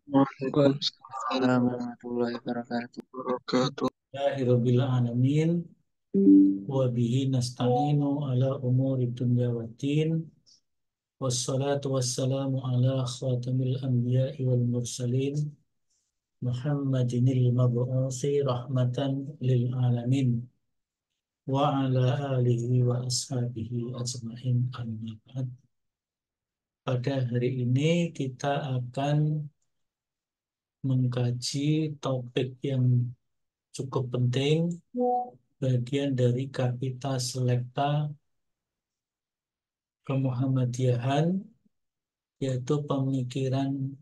Waalaikumsalam warahmatullahi wabarakatuh. wabarakatuh. Alhamdulillahirabbil alamin wa bihi nasta'inu ala umuri dunya waddin wassalatu wassalamu ala khatamil anbiya'i wal mursalin Muhammadinil mab'uthi rahmatan lil alamin wa ala alihi wa ashabihi ajma'in amma ba'd. Pada hari ini kita akan mengkaji topik yang cukup penting, bagian dari Kapita Selecta Kemuhammadiyahan, yaitu pemikiran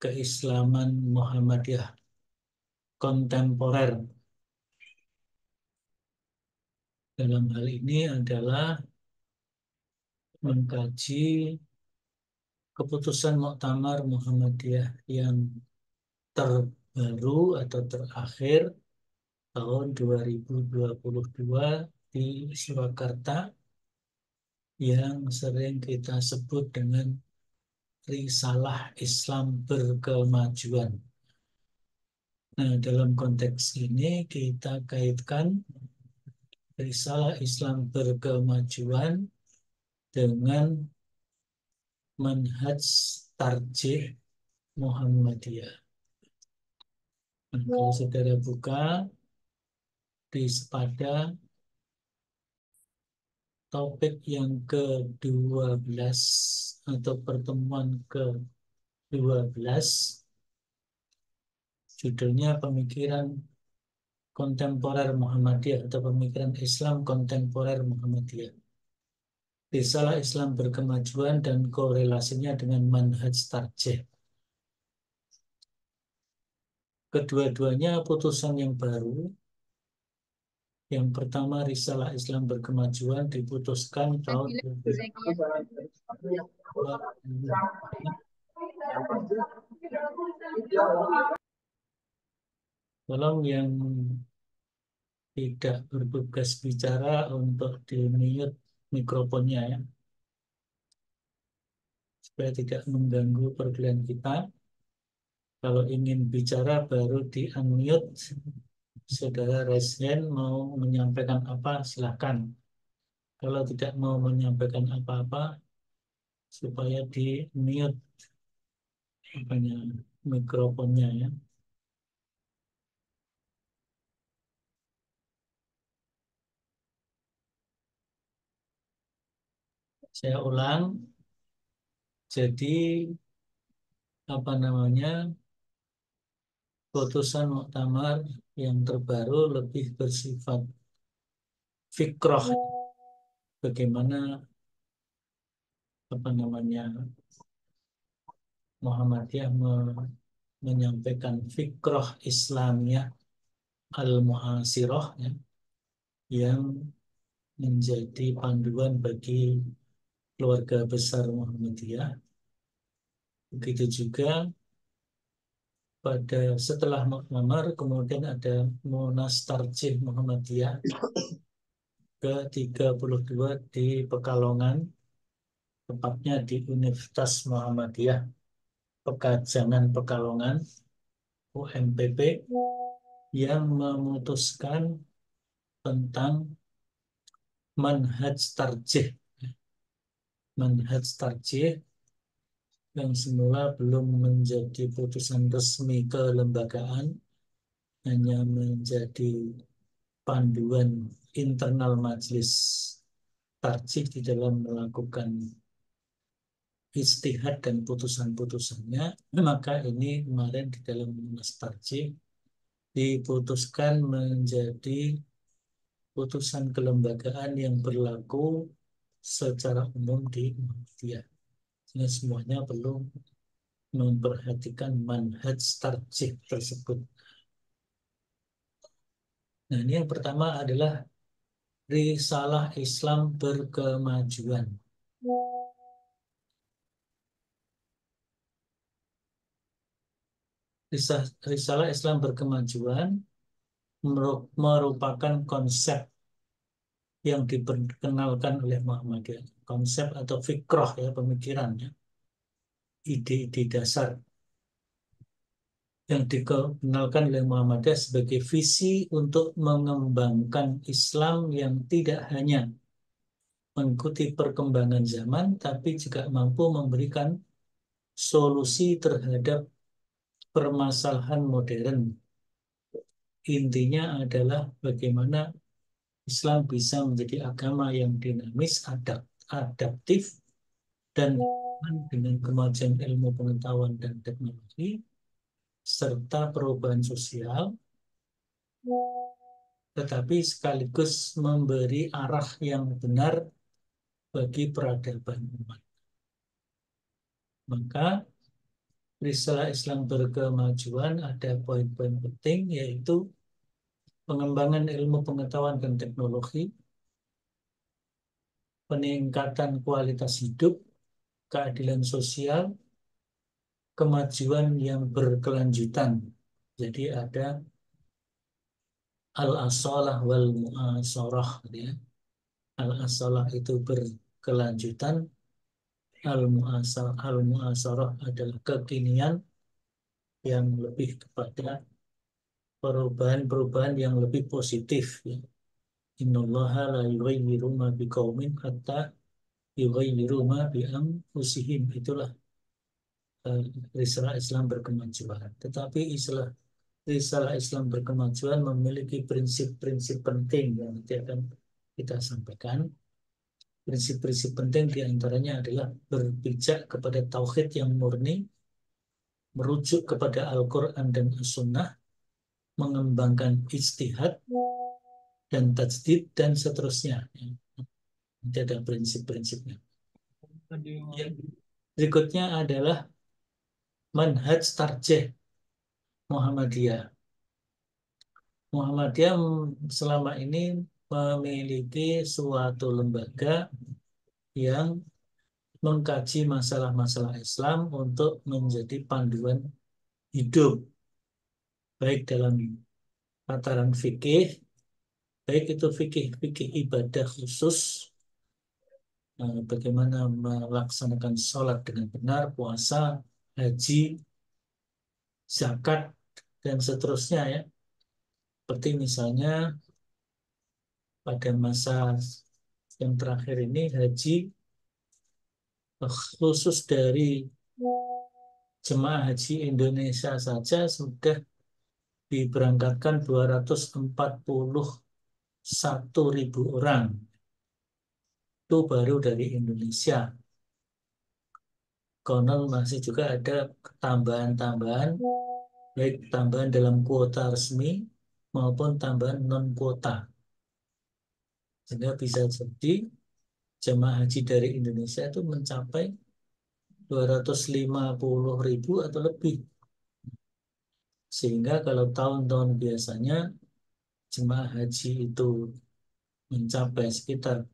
keislaman Muhammadiyah kontemporer. Dalam hal ini adalah mengkaji keputusan Muktamar Muhammadiyah yang terbaru atau terakhir tahun 2022 di Surakarta yang sering kita sebut dengan Risalah Islam Berkemajuan. Nah, dalam konteks ini kita kaitkan Risalah Islam Berkemajuan dengan manhaj tarjih Muhammadiyah. Nah, kalau saudara buka di sepada topik yang ke-12 atau pertemuan ke-12, judulnya pemikiran kontemporer Muhammadiyah atau pemikiran Islam kontemporer Muhammadiyah. Risalah Islam Berkemajuan dan korelasinya dengan manhaj tarjih. Kedua-duanya putusan yang baru. Yang pertama, Risalah Islam Berkemajuan diputuskan tahun 2020. Tolong yang tidak bertugas bicara untuk di-mute mikrofonnya ya, supaya tidak mengganggu perkuliahan kita. Kalau ingin bicara baru di-unmute. Saudara Reshen mau menyampaikan apa, silakan. Kalau tidak mau menyampaikan apa-apa, supaya di-mute mikrofonnya ya. Saya ulang. Jadi putusan muktamar yang terbaru lebih bersifat fikroh, bagaimana Muhammadiyah menyampaikan fikroh Islamiyah al-mu'asirah ya, yang menjadi panduan bagi keluarga besar Muhammadiyah. Begitu juga pada setelah muktamar kemudian ada Munas Tarjih Muhammadiyah ke-32 di Pekalongan, tepatnya di Universitas Muhammadiyah Pekajangan Pekalongan UMPP, yang memutuskan tentang manhaj tarjih. Manhaj tarjih yang semula belum menjadi putusan resmi kelembagaan, hanya menjadi panduan internal majelis tarjih di dalam melakukan ijtihad dan putusan-putusannya. Maka ini kemarin di dalam munas tarjih diputuskan menjadi putusan kelembagaan yang berlaku secara umum di Muhammadiyah. Sehingga semuanya perlu memperhatikan manhaj tarjih tersebut. Nah, ini yang pertama adalah Risalah Islam Berkemajuan. Risalah Islam Berkemajuan merupakan konsep yang diperkenalkan oleh Muhammadiyah. Konsep atau fikroh ya, pemikirannya, ide-ide dasar yang dikenalkan oleh Muhammadiyah sebagai visi untuk mengembangkan Islam yang tidak hanya mengikuti perkembangan zaman, tapi juga mampu memberikan solusi terhadap permasalahan modern. Intinya adalah bagaimana Islam bisa menjadi agama yang dinamis, adaptif, dan dengan kemajuan ilmu pengetahuan dan teknologi, serta perubahan sosial, tetapi sekaligus memberi arah yang benar bagi peradaban umat. Maka risalah Islam berkemajuan ada poin-poin penting, yaitu pengembangan ilmu pengetahuan dan teknologi, peningkatan kualitas hidup, keadilan sosial, kemajuan yang berkelanjutan. Jadi ada al-asalah wal mu'asarah, ya. Al-asalah itu berkelanjutan, al-mu'asarah adalah kekinian yang lebih kepada perubahan-perubahan yang lebih positif, ya. Innallaha la yughayyiru ma biqaumin hatta yughayyiru ma bi anfusihim. Itulah eh, risalah Islam berkemajuan. Tetapi risalah Islam berkemajuan memiliki prinsip-prinsip penting yang nanti akan kita sampaikan. Prinsip-prinsip penting diantaranya adalah berpijak kepada tauhid yang murni, merujuk kepada Al-Quran dan As-Sunnah, mengembangkan ijtihad dan tajdid dan seterusnya. Nanti ada prinsip-prinsipnya. Yang berikutnya adalah manhaj tarjih Muhammadiyah. Muhammadiyah selama ini memiliki suatu lembaga yang mengkaji masalah-masalah Islam untuk menjadi panduan hidup, baik dalam tataran fikih, baik itu fikih ibadah khusus, bagaimana melaksanakan sholat dengan benar, puasa, haji, zakat, dan seterusnya, ya. Seperti misalnya pada masa yang terakhir ini haji khusus dari jemaah haji Indonesia saja sudah diberangkatkan 241.000 orang. Itu baru dari Indonesia. Konon masih juga ada tambahan-tambahan, baik tambahan dalam kuota resmi maupun tambahan non-kuota. Sehingga bisa jadi jemaah haji dari Indonesia itu mencapai 250.000 atau lebih. Sehingga kalau tahun-tahun biasanya jemaah haji itu mencapai sekitar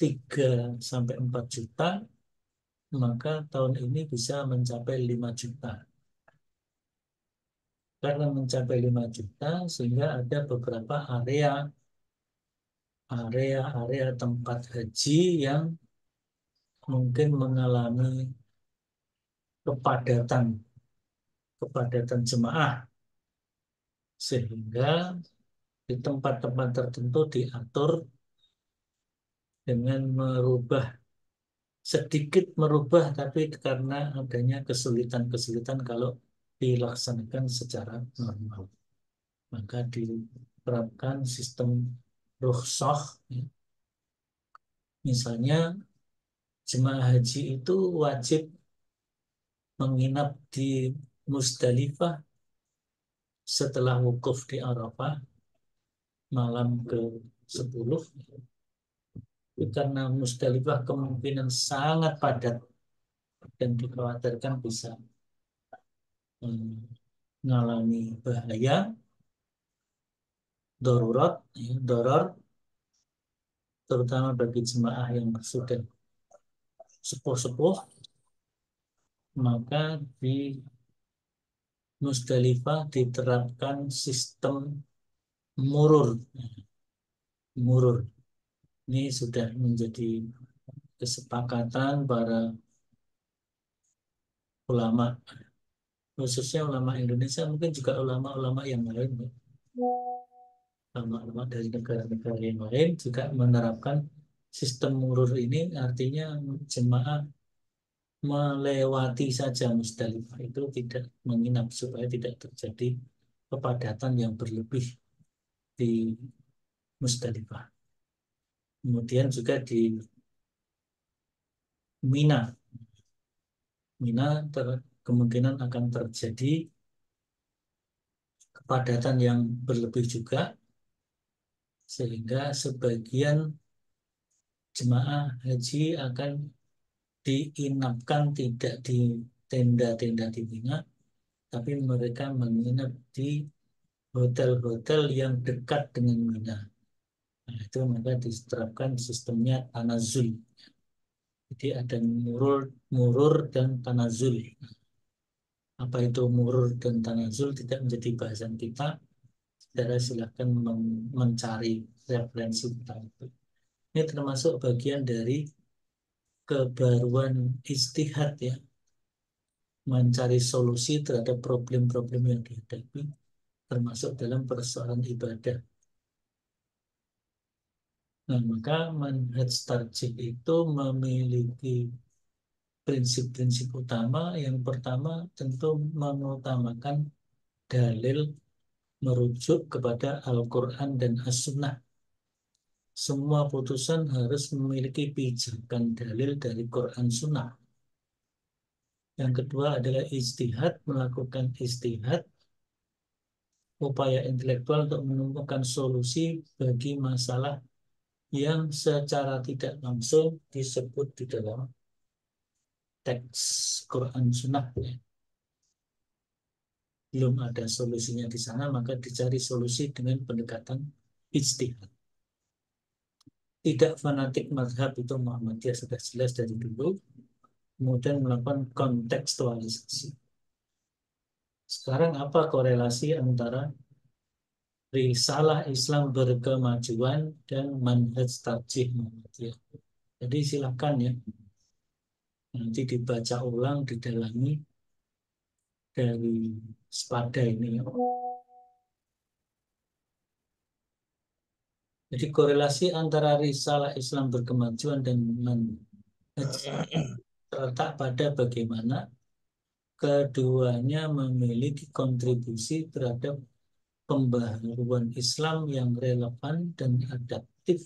3 sampai 4 juta, maka tahun ini bisa mencapai 5 juta. Karena mencapai 5 juta, sehingga ada beberapa area tempat haji yang mungkin mengalami kepadatan kepadatan jemaah, sehingga di tempat-tempat tertentu diatur dengan sedikit merubah, tapi karena adanya kesulitan-kesulitan kalau dilaksanakan secara normal, maka diterapkan sistem rukhsah, ya. Misalnya jemaah haji itu wajib menginap di Musdalifah setelah wukuf di Arafah malam ke-10. Karena Musdalifah kemungkinan sangat padat dan dikhawatirkan bisa mengalami bahaya, darurat, ya, doror, terutama bagi jemaah yang sudah sepuh-sepuh, maka di Musdalifah diterapkan sistem murur. Murur ini sudah menjadi kesepakatan para ulama khususnya ulama Indonesia, mungkin juga ulama-ulama yang lain, ya. Ulama-ulama dari negara-negara yang lain juga menerapkan sistem murur ini, artinya jemaah melewati saja Musdalifah itu, tidak menginap supaya tidak terjadi kepadatan yang berlebih di Musdalifah. Kemudian juga di Mina. Mina kemungkinan akan terjadi kepadatan yang berlebih juga, sehingga sebagian jemaah haji akan diinapkan tidak di tenda-tenda di Mina, tapi mereka menginap di hotel-hotel yang dekat dengan Mina. Nah, itu maka diterapkan sistemnya tanazul. Jadi ada murur, murur dan tanazul. Apa itu murur dan tanazul tidak menjadi bahasan kita. Saudara silahkan mencari referensi tentang itu. Ini termasuk bagian dari kebaruan istihad, ya, mencari solusi terhadap problem-problem yang dihadapi, termasuk dalam persoalan ibadah. Nah, maka manhaj tarjih itu memiliki prinsip-prinsip utama. Yang pertama tentu mengutamakan dalil, merujuk kepada Al-Quran dan As-Sunnah. Semua putusan harus memiliki pijakan dalil dari Quran Sunnah. Yang kedua adalah ijtihad, melakukan ijtihad, upaya intelektual untuk menemukan solusi bagi masalah yang secara tidak langsung disebut di dalam teks Quran Sunnah. Belum ada solusinya di sana, maka dicari solusi dengan pendekatan ijtihad. Tidak fanatik mazhab, itu Muhammadiyah sudah jelas dari dulu. Kemudian melakukan kontekstualisasi. Sekarang apa korelasi antara risalah Islam berkemajuan dan manhaj tarjih Muhammadiyah? Jadi silakan, ya, nanti dibaca ulang, didalami dari sepada ini, ya. Jadi korelasi antara risalah Islam berkemajuan dan manhaj terletak pada bagaimana keduanya memiliki kontribusi terhadap pembaharuan Islam yang relevan dan adaptif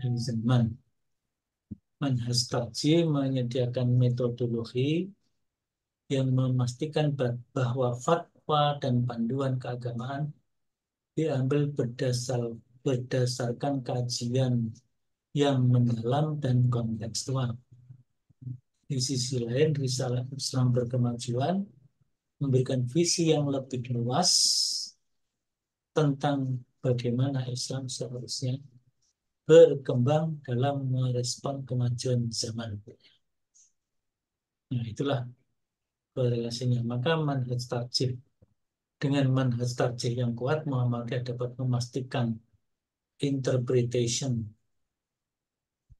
dan zaman. Manhaj tarjih menyediakan metodologi yang memastikan bahwa fatwa dan panduan keagamaan diambil berdasarkan kajian yang mendalam dan kontekstual. Di sisi lain, risalah Islam berkemajuan memberikan visi yang lebih luas tentang bagaimana Islam seharusnya berkembang dalam merespon kemajuan zaman. Nah, itulah korelasinya. Maka manhaj tarjih, dengan manhaj tarjih yang kuat, Muhammadiyah dapat memastikan interpretation,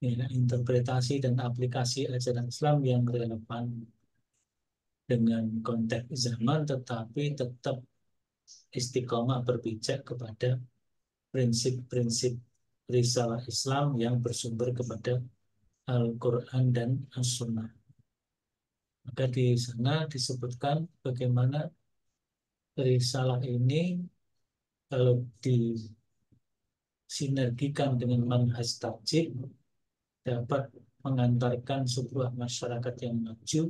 ya, interpretasi dan aplikasi ajaran Islam yang relevan dengan konteks zaman, tetapi tetap istiqomah berpijak kepada prinsip-prinsip risalah Islam yang bersumber kepada Al-Quran dan As-Sunnah. Maka di sana disebutkan bagaimana risalah ini kalau disinergikan dengan manhaj tarjih dapat mengantarkan sebuah masyarakat yang maju,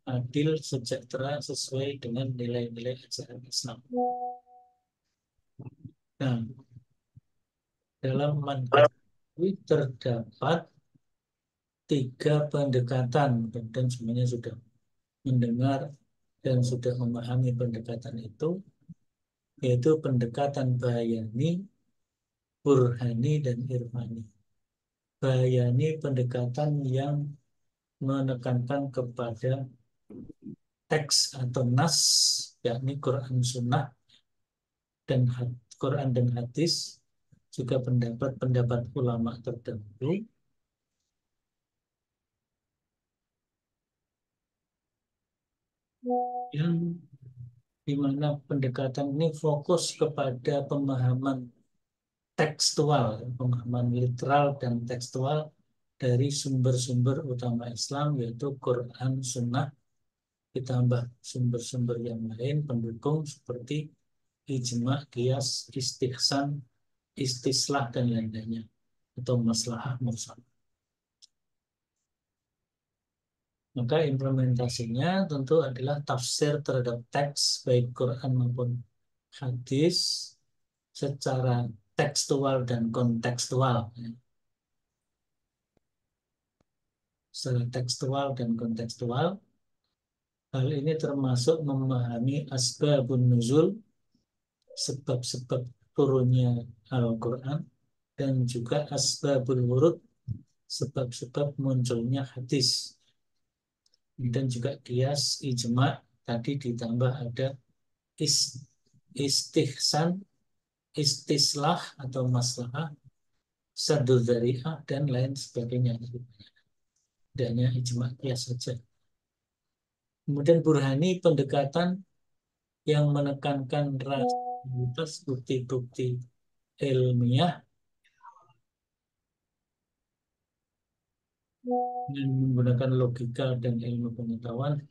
adil, sejahtera, sesuai dengan nilai-nilai ajaran Islam. Nah, dalam manhaj ini terdapat 3 pendekatan, dan semuanya sudah mendengar dan sudah memahami pendekatan itu, yaitu pendekatan bayani, burhani, dan irfani. Bayani pendekatan yang menekankan kepada teks atau nas, yakni Quran Sunnah dan Quran dan hadis, juga pendapat-pendapat ulama tertentu. yang di mana pendekatan ini fokus kepada pemahaman tekstual, pemahaman literal dan tekstual dari sumber-sumber utama Islam, yaitu Quran, Sunnah, ditambah sumber-sumber yang lain pendukung seperti ijma, qiyas, istihsan, istislah, dan lain-lainnya, atau maslahah mursal. Maka implementasinya tentu adalah tafsir terhadap teks baik Quran maupun hadis secara tekstual dan kontekstual. Secara tekstual dan kontekstual, hal ini termasuk memahami asbabun nuzul, sebab-sebab turunnya Al-Quran, dan juga asbabul wurud, sebab-sebab munculnya hadis. Dan juga kias, ijma, tadi ditambah ada istihsan, istislah atau maslahah, saddu dzari'ah, dan lain sebagainya. Adanya ijma kias saja. Kemudian burhani, pendekatan yang menekankan rasionalitas, bukti-bukti ilmiah dan menggunakan logika dan ilmu pengetahuan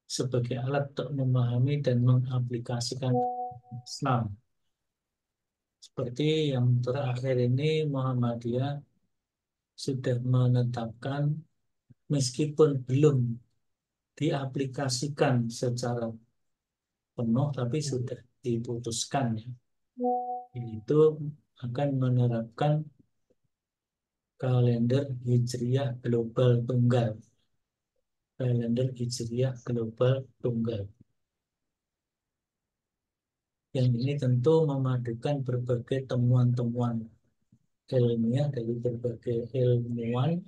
sebagai alat untuk memahami dan mengaplikasikan Islam. Seperti yang terakhir ini, Muhammadiyah sudah menetapkan meskipun belum diaplikasikan secara penuh, tapi sudah diputuskan, ya, yaitu akan menerapkan kalender Hijriah global tunggal. Kalender Hijriah global tunggal. Yang ini tentu memadukan berbagai temuan-temuan ilmiah dari berbagai ilmuwan,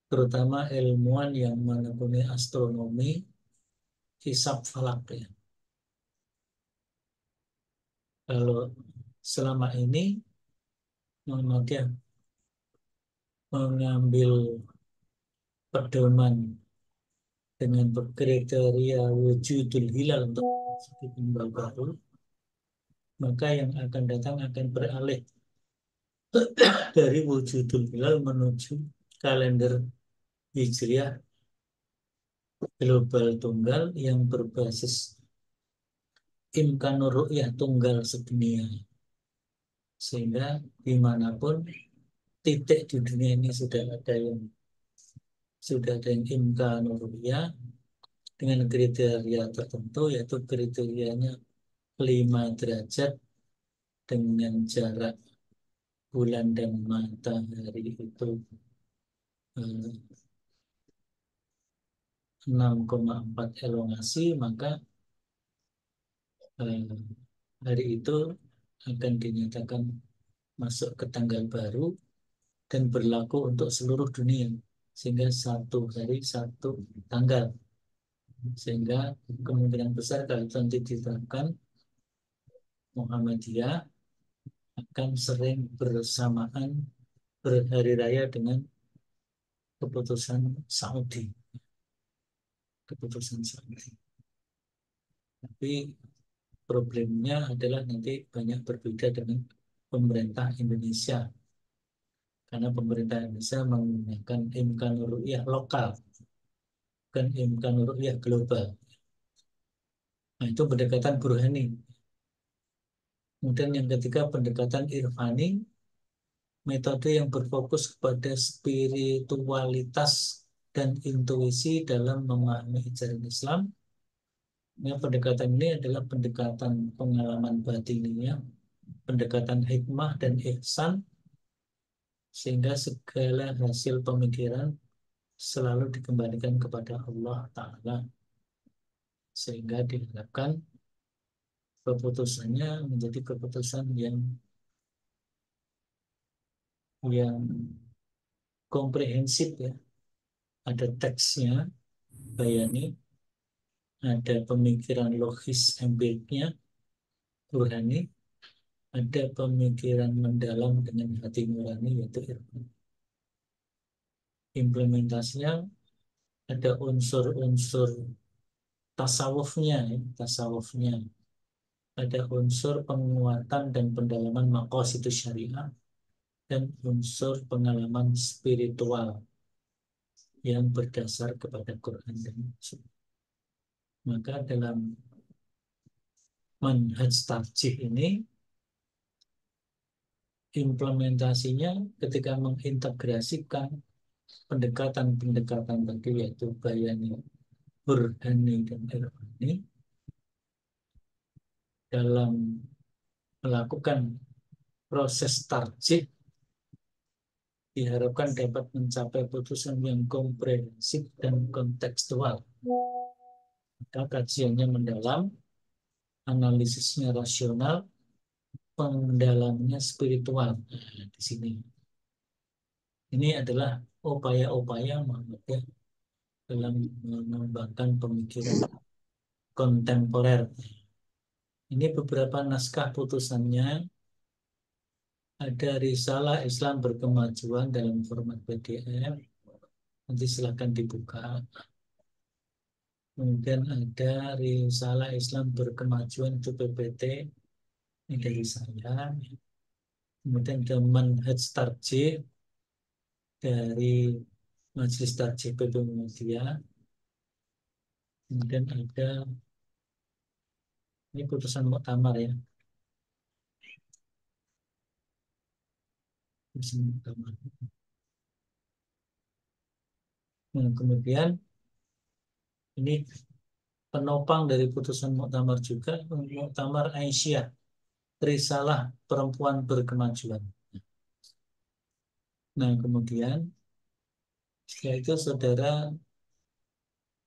terutama ilmuwan yang menekuni astronomi, hisab falak, ya. Kalau selama ini Muhammadiyah mengambil pedoman dengan kriteria wujudul hilal untuk memasuki tanggal baru, maka yang akan datang akan beralih dari wujudul hilal menuju kalender Hijriah global tunggal yang berbasis imkanur ru'yah tunggal sedunia. Sehingga dimanapun titik di dunia ini sudah ada yang imkanur ru'yah dengan kriteria tertentu, yaitu kriterianya 5 derajat dengan jarak bulan dan matahari itu 6,4 elongasi, maka hari itu akan dinyatakan masuk ke tanggal baru dan berlaku untuk seluruh dunia, sehingga satu hari satu tanggal, sehingga kemungkinan besar kalau nanti diterapkan, Muhammadiyah akan sering bersamaan berhari raya dengan keputusan Saudi. Keputusan Saudi. Tapi problemnya adalah nanti banyak berbeda dengan pemerintah Indonesia. Karena pemerintah Indonesia menggunakan imkanur ru'yah lokal, bukan imkanur ru'yah global. Nah, itu pendekatan burhani. Kemudian yang ketiga, pendekatan irfani, metode yang berfokus kepada spiritualitas dan intuisi dalam memahami ajaran Islam. Ya, pendekatan ini adalah pendekatan pengalaman batinnya, pendekatan hikmah dan ihsan, sehingga segala hasil pemikiran selalu dikembalikan kepada Allah Ta'ala, sehingga diharapkan keputusannya menjadi keputusan yang komprehensif, ya. Ada teksnya, bayani, ada pemikiran logis empiriknya, burhani, ada pemikiran mendalam dengan hati nurani, yaitu irfan. Implementasinya ada unsur-unsur tasawufnya, ya, tasawufnya. Ada unsur penguatan dan pendalaman maqasidus syariah dan unsur pengalaman spiritual yang berdasar kepada Quran dan Sunnah. Maka dalam manhaj tarjih ini implementasinya ketika mengintegrasikan pendekatan-pendekatan tadi yaitu bayani, burhani, dan irfani dalam melakukan proses tarjih diharapkan dapat mencapai putusan yang komprehensif dan kontekstual. Maka kajiannya mendalam, analisisnya rasional, pendalamnya spiritual. Nah, di sini ini adalah upaya-upaya Muhammadiyah dalam mengembangkan pemikiran kontemporer. Ini beberapa naskah putusannya. Ada Risalah Islam Berkemajuan dalam format PDF. Nanti silakan dibuka. Kemudian ada Risalah Islam Berkemajuan itu PPT. Ini dari saya. Kemudian ada Manhaj Tarjih dari Majelis Tarjih PP Muhammadiyah. Kemudian ada ini putusan muktamar ya. Putusan muktamar. Nah, kemudian ini penopang dari putusan muktamar juga Muktamar Aisyah, Risalah Perempuan Berkemajuan. Nah, kemudian setelah itu saudara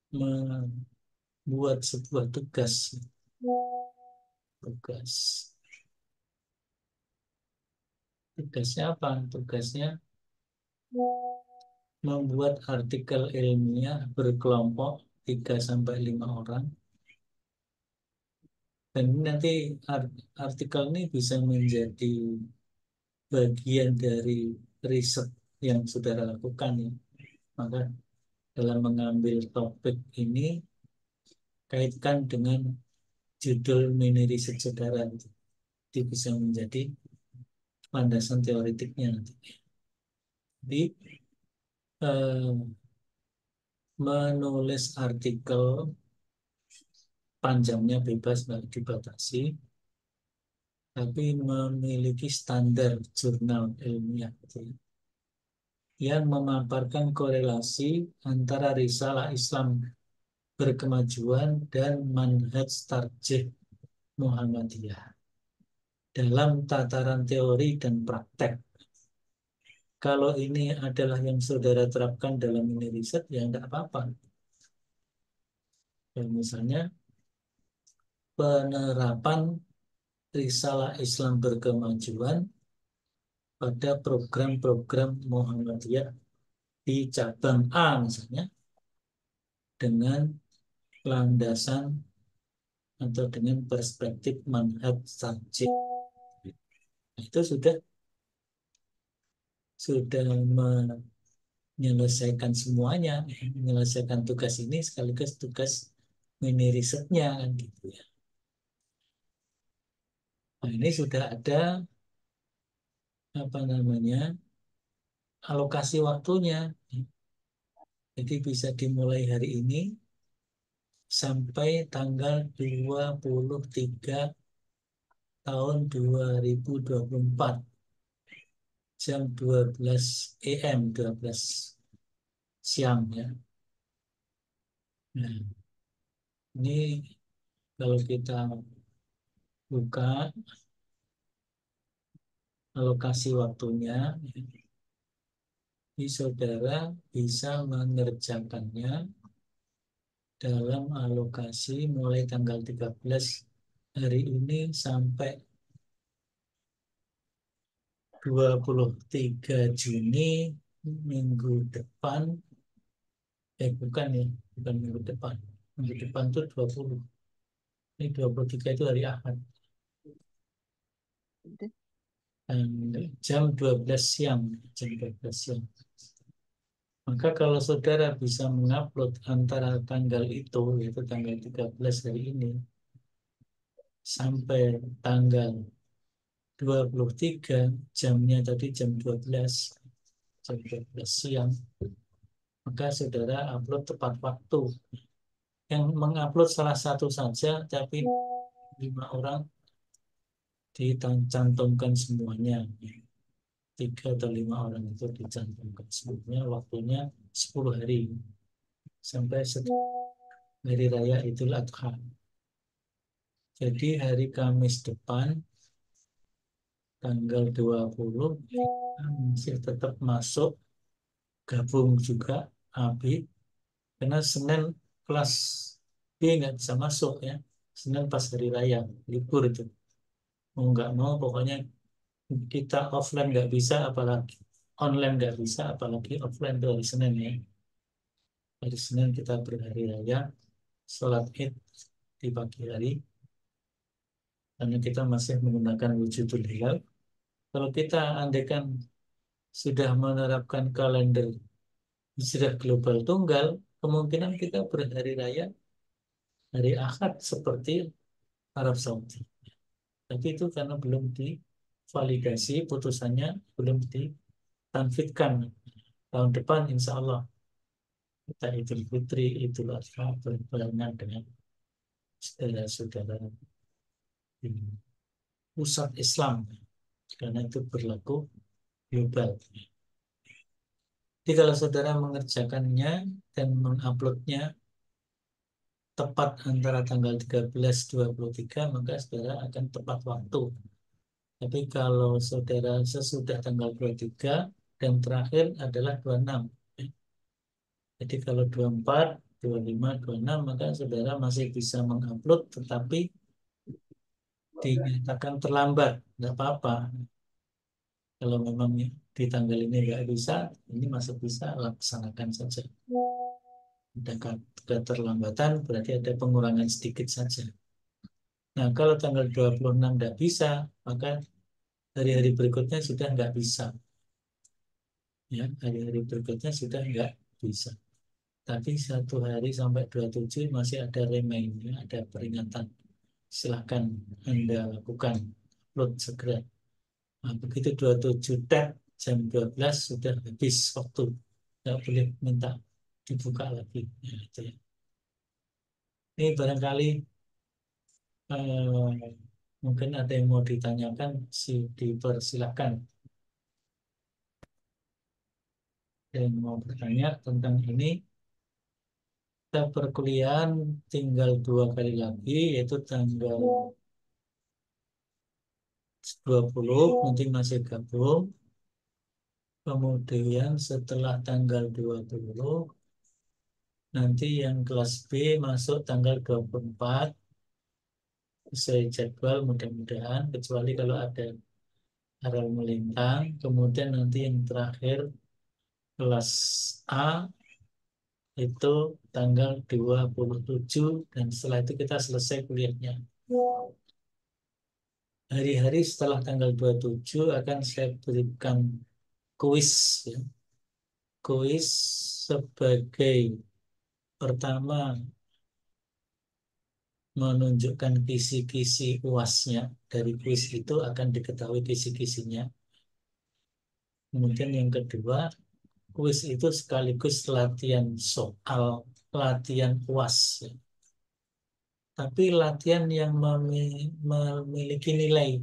membuat sebuah tugas. Tugasnya apa? Tugasnya membuat artikel ilmiah berkelompok 3 sampai 5 orang. Dan nanti artikel ini bisa menjadi bagian dari riset yang saudara lakukan ya. Maka dalam mengambil topik ini kaitkan dengan judul mini riset saudara. Itu bisa menjadi landasan teoritiknya nanti. Jadi menulis artikel panjangnya bebas, nggak dibatasi, tapi memiliki standar jurnal ilmiah gitu ya, yang memaparkan korelasi antara risalah Islam berkemajuan dan manhaj tarjih Muhammadiyah dalam tataran teori dan praktek. Kalau ini adalah yang saudara terapkan dalam ini riset, ya enggak apa-apa. Dan misalnya penerapan risalah Islam berkemajuan pada program-program Muhammadiyah di cabang A misalnya dengan landasan atau dengan perspektif manhaj tarjih. Itu sudah menyelesaikan semuanya, menyelesaikan tugas ini sekaligus tugas mini risetnya kan gitu ya. Nah, ini sudah ada apa namanya alokasi waktunya. Jadi bisa dimulai hari ini sampai tanggal 23 tahun 2024 jam 12 AM 12 siang ya. Nah, ini kalau kita buka alokasi waktunya, ini saudara bisa mengerjakannya dalam alokasi mulai tanggal 13 hari ini sampai 23 Juni minggu depan. Bukan ya, bukan minggu depan. Minggu depan tuh 20. Ini 23 itu hari Ahad. Dan jam 12 siang. Jam 12 siang. Maka kalau saudara bisa mengupload antara tanggal itu, yaitu tanggal 13 hari ini, sampai tanggal 23, jamnya tadi jam 12, jam 12 siang, maka saudara upload tepat waktu. Yang mengupload salah satu saja, tapi 5 orang dicantumkan semuanya. 3 atau 5 orang itu dicantumkan semuanya, waktunya 10 hari sampai hari raya Idul Adha. Jadi hari Kamis depan tanggal 20 masih tetap masuk, gabung juga AB, karena Senin kelas B nggak bisa masuk ya. Senin pas hari raya, libur itu. Mau nggak mau pokoknya kita offline nggak bisa, apalagi online nggak bisa, apalagi offline itu hari Senin ya. Hari Senin kita berhari raya, sholat Id di pagi hari, karena kita masih menggunakan wujudul hilal. Kalau kita andaikan sudah menerapkan kalender hijrah global tunggal, kemungkinan kita berhari raya hari Ahad seperti Arab Saudi. Tapi itu karena belum divalidasi, putusannya belum ditanfidkan. Tahun depan insya Allah kita Idul Fitri, Idul Adha berbarengan dengan saudara-saudara di pusat Islam, karena itu berlaku global. Jadi kalau saudara mengerjakannya dan menguploadnya tepat antara tanggal 13-23, maka saudara akan tepat waktu. Tapi kalau saudara sesudah tanggal 23 dan terakhir adalah 26. Jadi kalau 24, 25, 26, maka saudara masih bisa mengupload, tetapi dinyatakan terlambat. Tidak apa-apa. Kalau memang di tanggal ini nggak bisa, ini masih bisa laksanakan saja. Ada keterlambatan, berarti ada pengurangan sedikit saja. Nah, kalau tanggal 26 nggak bisa, maka hari-hari berikutnya sudah nggak bisa. Ya, hari-hari berikutnya sudah nggak bisa. Tapi 1 hari sampai 27 masih ada reminder, ada peringatan. Silahkan Anda lakukan, upload segera. Nah, begitu 27 tab, jam 12 sudah habis waktu. Nggak boleh minta dibuka lagi. Ya, itu ya. Ini barangkali mungkin ada yang mau ditanyakan, dipersilahkan. Yang mau bertanya tentang ini, kita perkuliahan tinggal 2 kali lagi, yaitu tanggal 20, nanti masih gabung. Kemudian setelah tanggal 20, nanti yang kelas B masuk tanggal 24, sesuai jadwal mudah-mudahan, kecuali kalau ada hal melintang. Kemudian nanti yang terakhir kelas A itu tanggal 27, dan setelah itu kita selesai kuliahnya. Hari-hari setelah tanggal 27 akan saya berikan kuis ya. Kuis sebagai pertama menunjukkan kisi-kisi UAS-nya. Dari kuis itu akan diketahui kisi-kisinya. Kemudian yang kedua, kuis itu sekaligus latihan soal, latihan UAS ya. Tapi latihan yang memiliki nilai.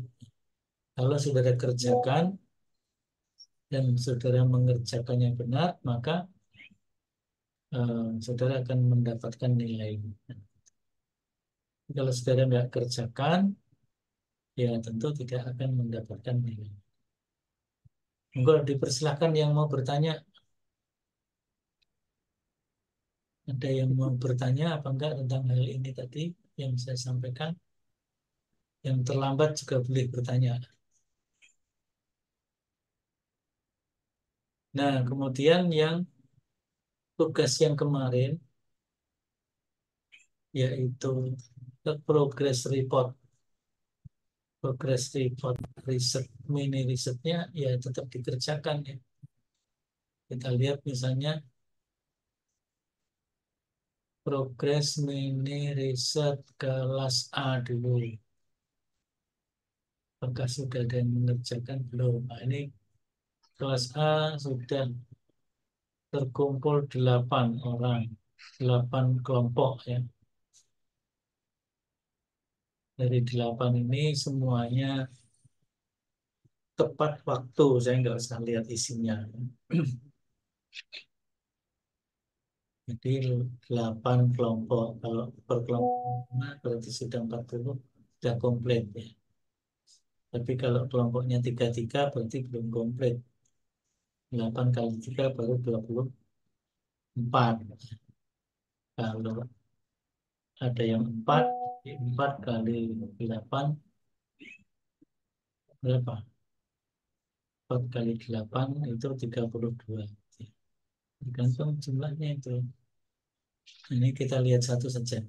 Kalau saudara kerjakan dan saudara mengerjakannya benar, maka saudara akan mendapatkan nilai. Kalau saudara nggak kerjakan, ya tentu tidak akan mendapatkan nilai. Monggo dipersilahkan yang mau bertanya. Ada yang mau bertanya apa enggak tentang hal ini tadi yang saya sampaikan? Yang terlambat juga boleh bertanya. Nah, kemudian yang tugas yang kemarin, yaitu progress report. Progress report riset, mini risetnya ya tetap dikerjakan ya. Kita lihat misalnya progres mini riset kelas A dulu. Apakah sudah ada yang mengerjakan? Belum. Nah, ini kelas A sudah terkumpul 8 orang, 8 kelompok ya. Dari 8 ini semuanya tepat waktu, saya nggak usah lihat isinya. Jadi 8 kelompok, kalau per kelompok berarti sudah 40, sudah komplit ya. Tapi kalau kelompoknya 3-3 berarti belum komplit. 8 kali 3 baru 24. Kalau ada yang 4, 4 kali 8 berapa? 4 kali 8 itu 32. Tergantung jumlahnya itu. Ini kita lihat satu saja.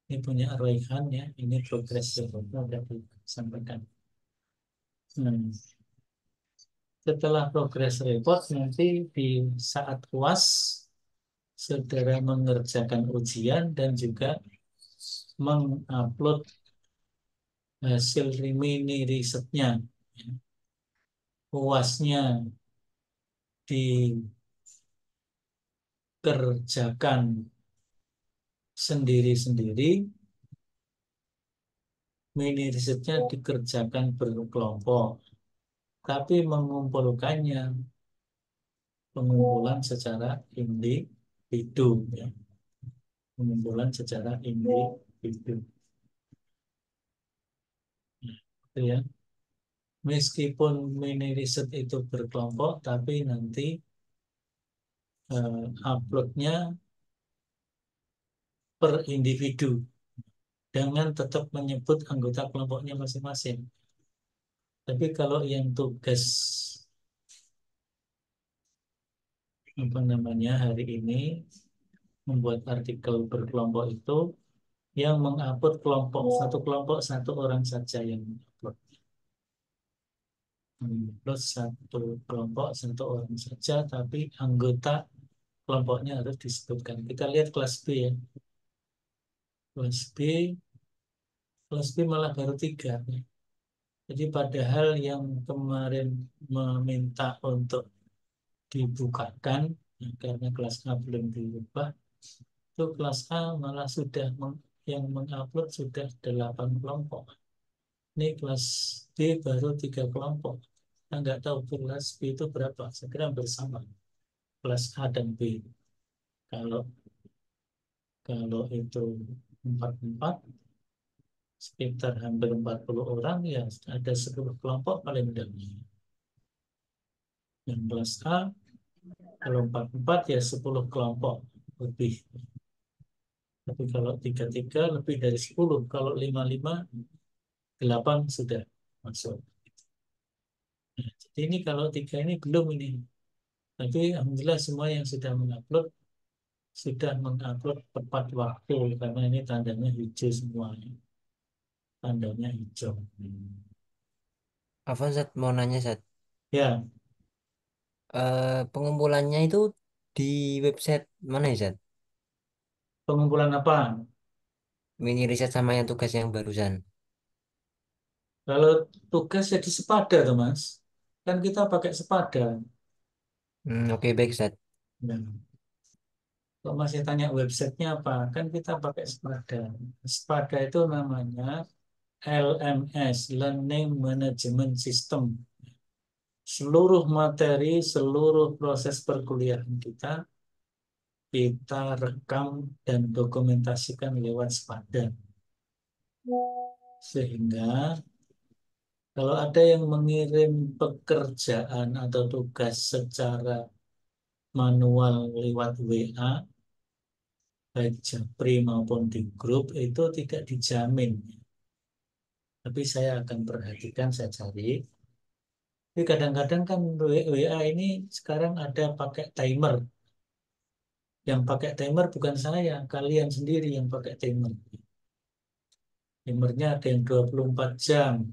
Ini punya Royhan ya. Ini progress reportnya sudah disampaikan. Setelah progress report nanti di saat UAS saudara mengerjakan ujian dan juga mengupload hasil mini risetnya. UASnya dikerjakan sendiri-sendiri, mini risetnya dikerjakan berkelompok, tapi mengumpulkannya pengumpulan secara individu, ya. Pengumpulan secara individu. Nah, itu ya. Meskipun mini riset itu berkelompok, tapi nanti uploadnya per individu dengan tetap menyebut anggota kelompoknya masing-masing. Tapi kalau yang tugas apa namanya hari ini membuat artikel berkelompok itu yang mengupload kelompok satu orang saja yang mengupload. Mengupload satu kelompok satu orang saja, tapi anggota kelompoknya harus disebutkan. Kita lihat kelas B ya. Kelas B, kelas B malah baru 3. Jadi padahal yang kemarin meminta untuk dibukakan, ya, karena kelas A belum diubah, itu kelas A malah sudah yang mengupload sudah 8 kelompok. Ini kelas B baru 3 kelompok. Kita nggak tahu kelas B itu berapa. Saya kira bersama kelas A dan B. Kalau kalau itu 44, sekitar hampir 40 orang, ya ada 10 kelompok paling banyak. Yang kelas A, kalau 44 ya 10 kelompok lebih. Tapi kalau 33 lebih dari 10. Kalau 55, 8 sudah masuk. Nah, jadi ini kalau 3 ini belum ini. Tapi alhamdulillah semua yang sudah mengupload tepat waktu karena ini tandanya hijau semuanya. Tandanya hijau. Afwan, Zat, mau nanya, Zat. Ya, Pengumpulannya itu di website mana ya, Zat? pengumpulan apa? Mini riset sama yang tugas yang barusan. Kalau tugas ya di Sepada tuh Mas. Kan kita pakai Sepada. Oke, baik, Zat. Nah, kalau masih tanya websitenya apa? Kan kita pakai Sepada. Sepada itu namanya LMS, Learning Management System. Seluruh materi, seluruh proses perkuliahan kita rekam dan dokumentasikan lewat Sepada. Sehingga kalau ada yang mengirim pekerjaan atau tugas secara manual lewat WA, baik Japri maupun di grup, itu tidak dijamin. Tapi saya akan perhatikan, saya cari. Tapi kadang-kadang kan WA ini sekarang ada pakai timer. Yang pakai timer bukan saya, kalian sendiri yang pakai timer. Timernya ada yang 24 jam,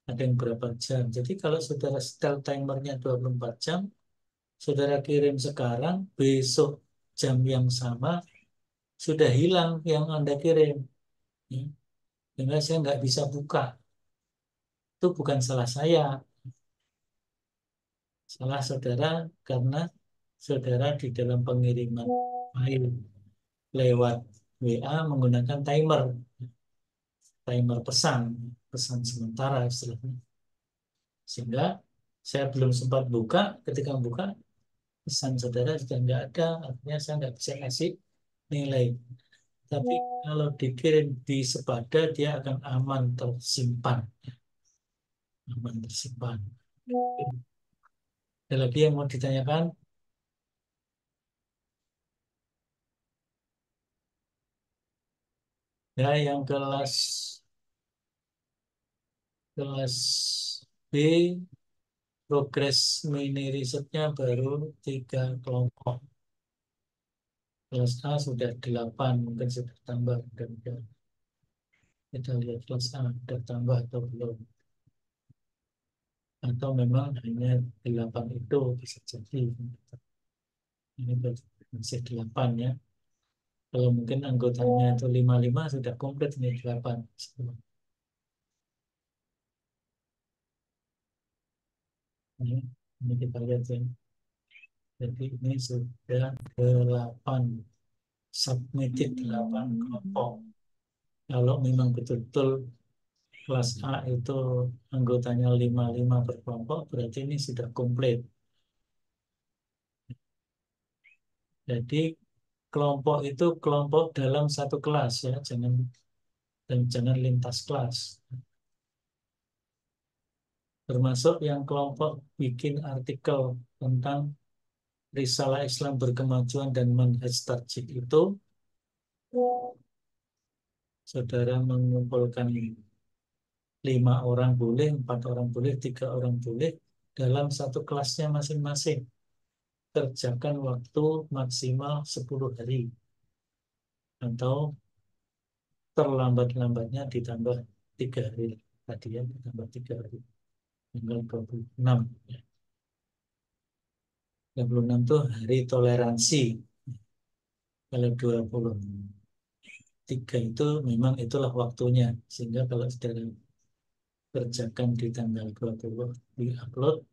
ada yang berapa jam. Jadi kalau saudara setel timernya 24 jam, saudara kirim sekarang, besok jam yang sama, sudah hilang yang Anda kirim. Ya. Sehingga saya nggak bisa buka. Itu bukan salah saya, salah saudara karena saudara di dalam pengiriman file lewat WA menggunakan timer, timer pesan, pesan sementara istilahnya. Sehingga saya belum sempat buka, ketika buka pesan saudara sudah nggak ada, artinya saya nggak bisa kasih nilai. Tapi kalau dikirim di Sepada, dia akan aman tersimpan, aman tersimpan. Ada lagi yang mau ditanyakan? Ya, yang kelas B, progres mini risetnya baru 3 kelompok. Kelas A sudah 8, mungkin sudah tambah. Mudah-mudahan. Kita lihat kelas A, sudah tambah atau belum. Atau memang hanya 8 itu bisa jadi. Ini masih 8 ya. Kalau mungkin anggotanya itu 55 sudah komplit ini 8. Ini kita lihat ya. Jadi ini sudah 8 submitted, 8 kelompok. Kalau memang betul-betul kelas A itu anggotanya 55 per kelompok, berarti ini sudah komplit. Jadi kelompok itu kelompok dalam satu kelas ya, jangan lintas kelas. Termasuk yang kelompok bikin artikel tentang Risalah Islam Berkemajuan dan Manhaj Tarjih itu, saudara mengumpulkan 5 orang boleh, 4 orang boleh, 3 orang boleh dalam satu kelasnya masing-masing. Kerjakan waktu maksimal 10 hari atau terlambat-lambatnya ditambah 3 hari. Tadi ya, ditambah 3 hari. Tanggal 26. 26 itu hari toleransi. Kalau 23 itu memang itulah waktunya. Sehingga kalau saudara kerjakan di tanggal 20 di-upload,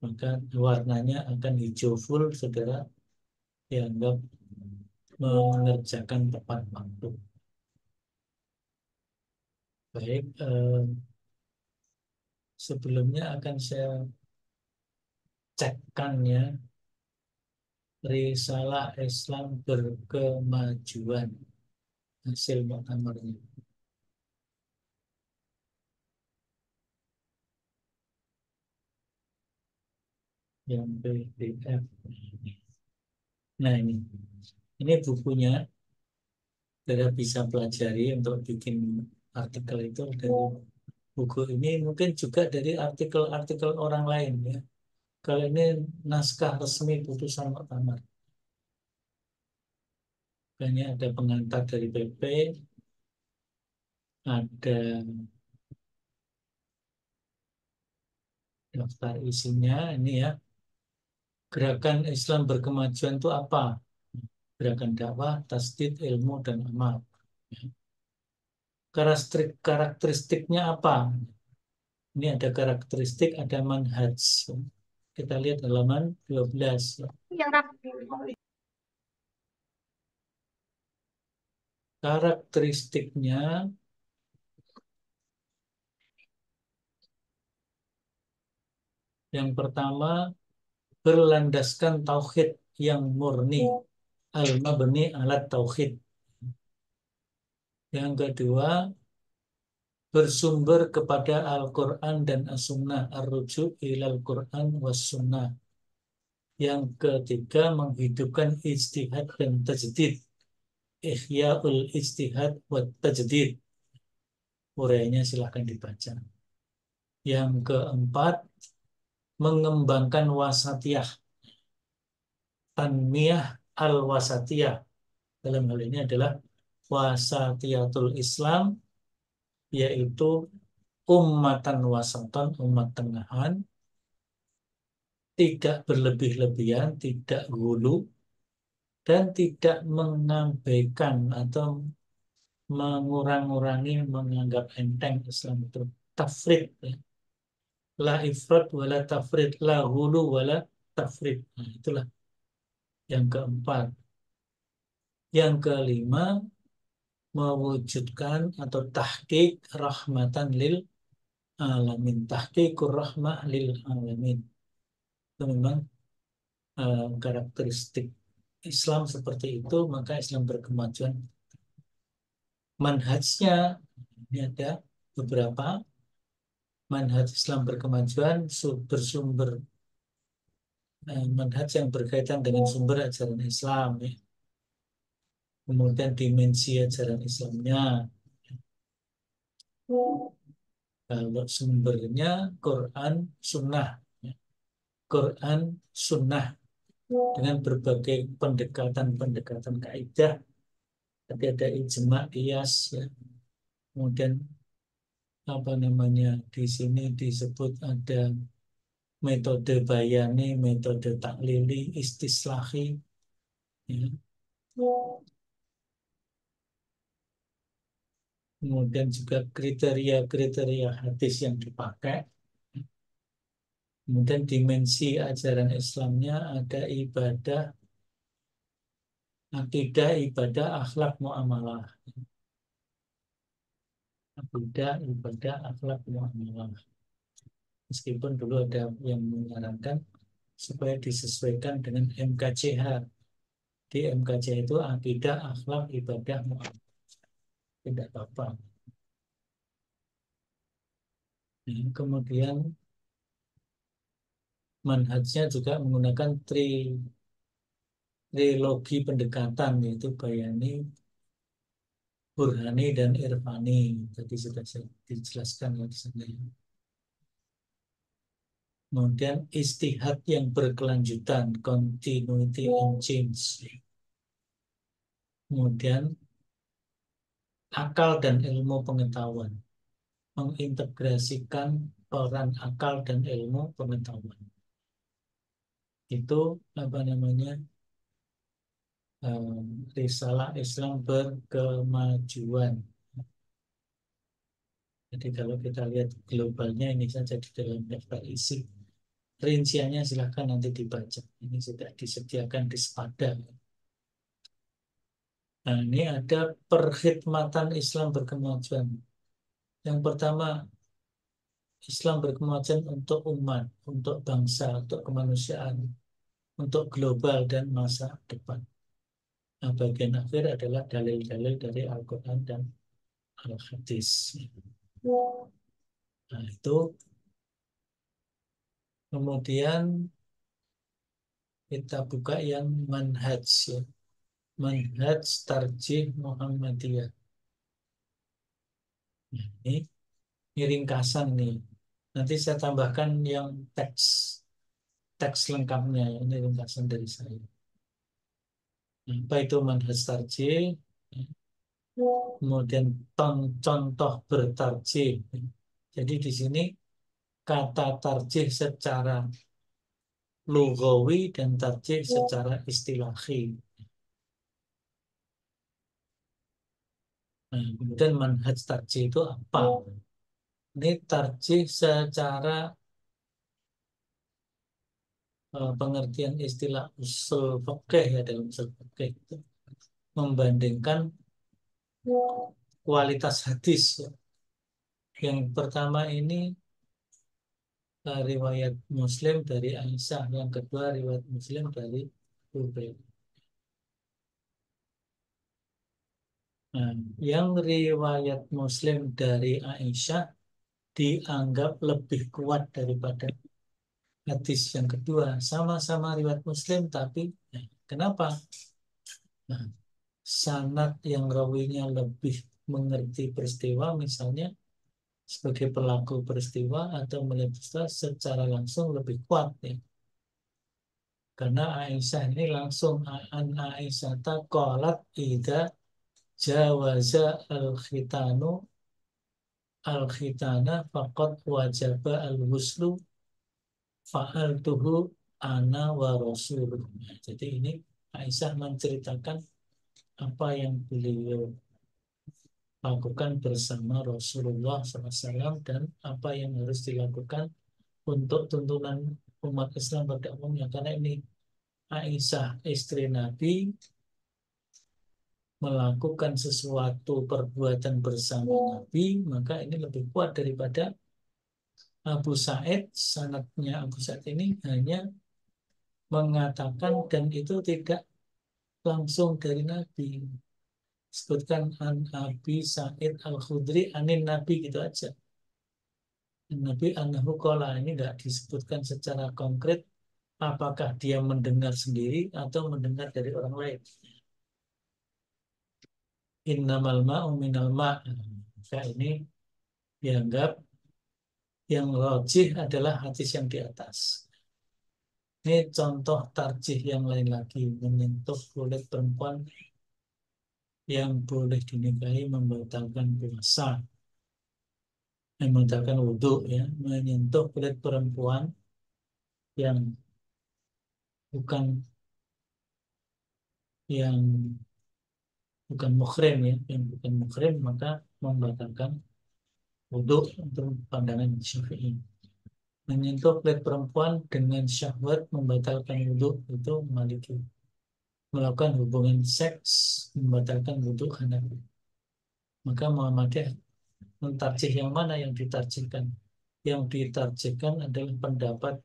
maka warnanya akan hijau full, saudara dianggap mengerjakan tepat waktu. Baik, sebelumnya akan saya cekkan ya, Risalah Islam Berkemajuan, hasil muktamarnya. Yang PDF. Nah ini bukunya, saudara bisa pelajari untuk bikin artikel itu dari buku ini, mungkin juga dari artikel-artikel orang lain ya. Kalau ini naskah resmi putusan muktamar. Ini ada pengantar dari PP, ada daftar isinya ini ya. Gerakan Islam Berkemajuan itu apa? Gerakan dakwah, tasdid, ilmu, dan amal. Karakteristiknya apa? Ini ada karakteristik, ada manhaj. Kita lihat halaman 12. Karakteristiknya yang pertama, berlandaskan tauhid yang murni, al-mabni alat tauhid. Yang kedua, bersumber kepada Al-Quran dan As-Sunnah, ar-rujuk ilal Quran was Sunnah. Yang ketiga, menghidupkan ijtihad dan tajdid, ihya'ul ijtihad wa tajdid. Urainya silahkan dibaca. Yang keempat, mengembangkan wasatiyah, tanmiyah al-wasatiyah. Dalam hal ini adalah wasatiyatul Islam, yaitu ummatan wasatan, umat tengahan, tidak berlebih-lebihan, tidak gulu, dan tidak mengabaikan atau mengurang-urangi, menganggap enteng Islam itu tafrid, ya. La ifrat wala tafrid, la hulu wala tafrid. Nah, itulah yang keempat. Yang kelima, mewujudkan atau tahqiq rahmatan lil alamin. Tahqiqur rahmah lil alamin. Itu memang karakteristik Islam seperti itu, maka Islam berkemajuan. Manhajnya, ini ada beberapa manhaj Islam berkemajuan bersumber manhaj yang berkaitan dengan sumber ajaran Islam, ya. Kemudian dimensi ajaran Islamnya. Kalau sumbernya Quran, Sunnah, ya. Quran, Sunnah dengan berbagai pendekatan-pendekatan kaidah. Tadi ada ijma, qiyas, ya. Kemudian apa namanya di sini disebut ada metode bayani, metode taklili, istislahi, ya. Kemudian juga kriteria-kriteria hadis yang dipakai. Kemudian dimensi ajaran Islamnya ada ibadah, akidah, ibadah, akhlak, muamalah. Akidah, ibadah, akhlak, muamalah. Meskipun dulu ada yang menyarankan supaya disesuaikan dengan MKCH. Di MKCH itu akidah, akhlak, ibadah, muamalah. Tidak apa-apa. Nah, kemudian manhajnya juga menggunakan trilogi pendekatan, yaitu bayani, burhani, dan irfani. Tadi sudah dijelaskan ya di sana. Kemudian istihad yang berkelanjutan, continuity and change. Kemudian akal dan ilmu pengetahuan, mengintegrasikan peran akal dan ilmu pengetahuan. Itu apa namanya? Risalah Islam berkemajuan. Jadi kalau kita lihat globalnya ini saja di dalam daftar isi. Rinciannya silahkan nanti dibaca. Ini sudah disediakan di sepada. Nah, ini ada perkhidmatan Islam berkemajuan. Yang pertama, Islam berkemajuan untuk umat, untuk bangsa, untuk kemanusiaan, untuk global dan masa depan. Nah, bagian akhir adalah dalil-dalil dari Al-Quran dan Al-Hadis. Nah, itu kemudian kita buka yang manhaj, ya. Manhaj Tarjih Muhammadiyah. Nah, ini ringkasan nih. Nanti saya tambahkan yang teks lengkapnya. Ini ringkasan dari saya. Apa itu manhaj tarjih? Kemudian contoh bertarjih. Jadi di sini kata tarjih secara lughawi dan tarjih secara istilahi. Nah, kemudian manhaj tarjih itu apa? Ini tarjih secara pengertian istilah usul fikih, ya, dalam usul fikih itu membandingkan kualitas hadis, ya. Yang pertama ini riwayat Muslim dari Aisyah, yang kedua riwayat Muslim dari Hurairah. Nah, yang riwayat Muslim dari Aisyah dianggap lebih kuat daripada hadis yang kedua. Sama-sama riwayat Muslim, tapi kenapa? Nah, sanad yang rawinya lebih mengerti peristiwa, misalnya sebagai pelaku peristiwa atau melihat peristiwa secara langsung lebih kuat, ya. Karena Aisyah ini langsung an Aisyah qalat idza jawaza al-khitana faqad wajaba al-ghuslu fa'altuhu ana wa rasuluh. Nah, jadi ini Aisyah menceritakan apa yang beliau lakukan bersama Rasulullah SAW dan apa yang harus dilakukan untuk tuntunan umat Islam pada umumnya. Karena ini Aisyah istri Nabi melakukan sesuatu perbuatan bersama Nabi, maka ini lebih kuat daripada Abu Sa'id. Sanadnya Abu Sa'id ini hanya mengatakan dan itu tidak langsung dari Nabi. Sebutkan an Abi Sa'id Al-Khudri anin Nabi gitu aja. Nabi anhu qala, ini tidak disebutkan secara konkret apakah dia mendengar sendiri atau mendengar dari orang lain. Innamal ma'u minal ma'. Maka ini dianggap yang rajih adalah hadis yang di atas. Ini contoh tarjih yang lain lagi, menyentuh kulit perempuan yang boleh dinikahi membatalkan puasa, membatalkan wudhu, ya, menyentuh kulit perempuan yang bukan yang bukan muhrim, ya, yang bukan muhrim maka membatalkan wudhu untuk pandangan Syafi'i. Menyentuh kulit perempuan dengan syahwat membatalkan wudhu itu Maliki. Melakukan hubungan seks membatalkan wudhu Hanafi. Maka Muhammadiyah mentarjih yang mana yang ditarjihkan? Yang ditarjihkan adalah pendapat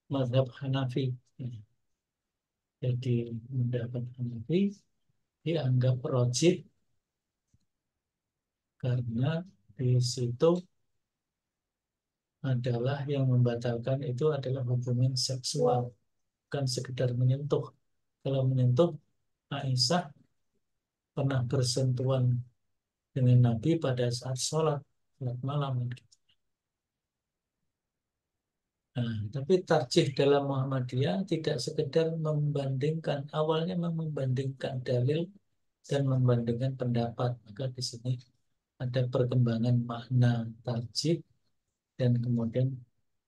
mazhab Hanafi. Jadi pendapat Hanafi dianggap rajih karena di situ adalah yang membatalkan itu adalah hubungan seksual, bukan sekedar menyentuh. Kalau menyentuh, Aisyah pernah bersentuhan dengan Nabi pada saat sholat malam. Nah, tapi tarjih dalam Muhammadiyah tidak sekedar membandingkan, awalnya membandingkan dalil dan membandingkan pendapat. Maka di sini ada perkembangan makna tarjih dan kemudian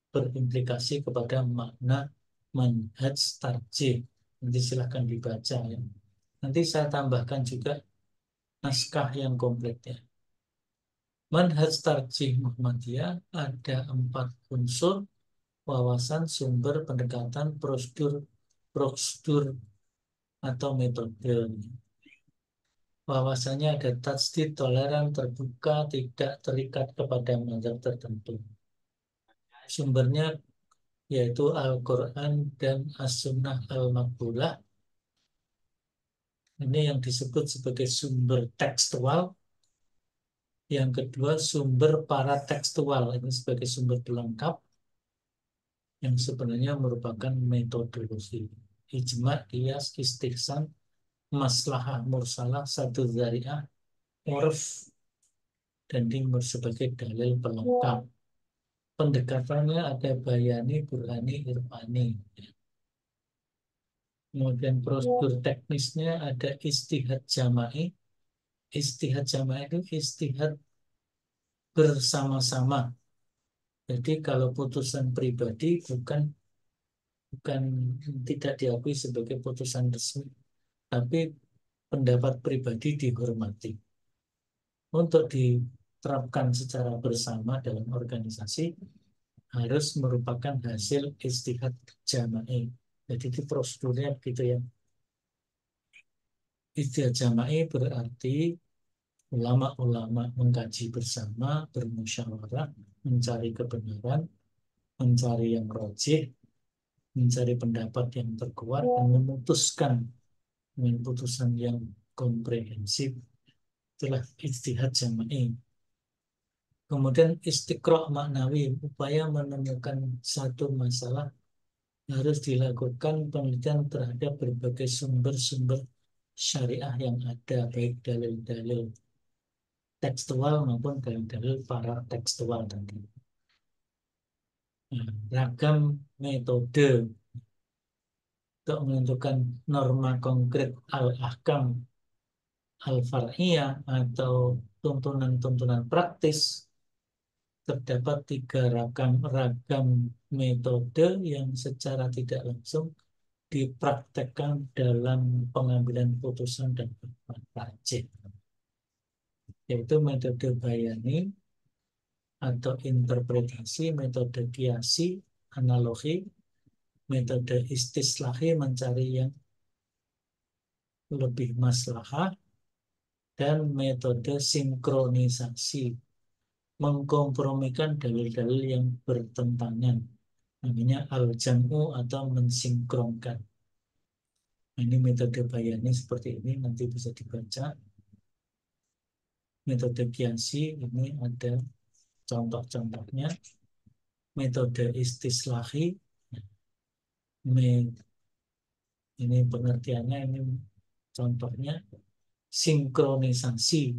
berimplikasi kepada makna manhaj tarjih. Nanti silahkan dibaca, ya. Nanti saya tambahkan juga naskah yang komplit, ya. Manhaj tarjih Muhammadiyah ada 4 unsur: wawasan, sumber, pendekatan, prosedur, prosedur atau metode. Wawasannya ada tajdid, toleran, terbuka, tidak terikat kepada mazhab tertentu. Sumbernya yaitu Al-Quran dan As-Sunnah Al-Maqbulah. Ini yang disebut sebagai sumber tekstual. Yang kedua, sumber paratekstual. Ini sebagai sumber pelengkap yang sebenarnya merupakan metodologi. Ijma, qiyas, istihsan, maslahah mursalah, satu dzari'ah, urf, dan ini sebagai dalil pelengkap. Pendekatannya ada bayani, burhani, irfani. Kemudian prosedur teknisnya ada istihad jama'i. Istihad jama'i itu istihad bersama-sama. Jadi kalau putusan pribadi bukan tidak diakui sebagai putusan resmi, tapi pendapat pribadi dihormati. Untuk diterapkan secara bersama dalam organisasi harus merupakan hasil istihad jama'i. Jadi itu prosedurnya begitu, ya. Istihad jama'i berarti ulama-ulama mengkaji bersama, bermusyawarah, mencari kebenaran, mencari yang rajih, mencari pendapat yang terkuat, dan memutuskan dengan putusan yang komprehensif. Itulah ijtihad jama'i. Kemudian istiqra' maknawi, upaya menemukan satu masalah harus dilakukan penelitian terhadap berbagai sumber-sumber syariah yang ada, baik dalil-dalil tekstual maupun dalil-dalil para tekstual tadi. Nah, ragam metode untuk menentukan norma konkret al-ahkam al-far'iyah atau tuntunan-tuntunan praktis. Terdapat 3 ragam metode yang secara tidak langsung dipraktekkan dalam pengambilan putusan dan berbuat tarjih, yaitu metode bayani atau interpretasi, metode kiasi, analogi, metode istislahi mencari yang lebih maslahah, dan metode sinkronisasi mengkompromikan dalil-dalil yang bertentangan, namanya al-jam'u atau mensinkronkan. Ini metode bayani seperti ini, nanti bisa dibaca. Metode kiasi ini ada contoh-contohnya. Metode istislahi, ini pengertiannya, ini contohnya. Sinkronisasi,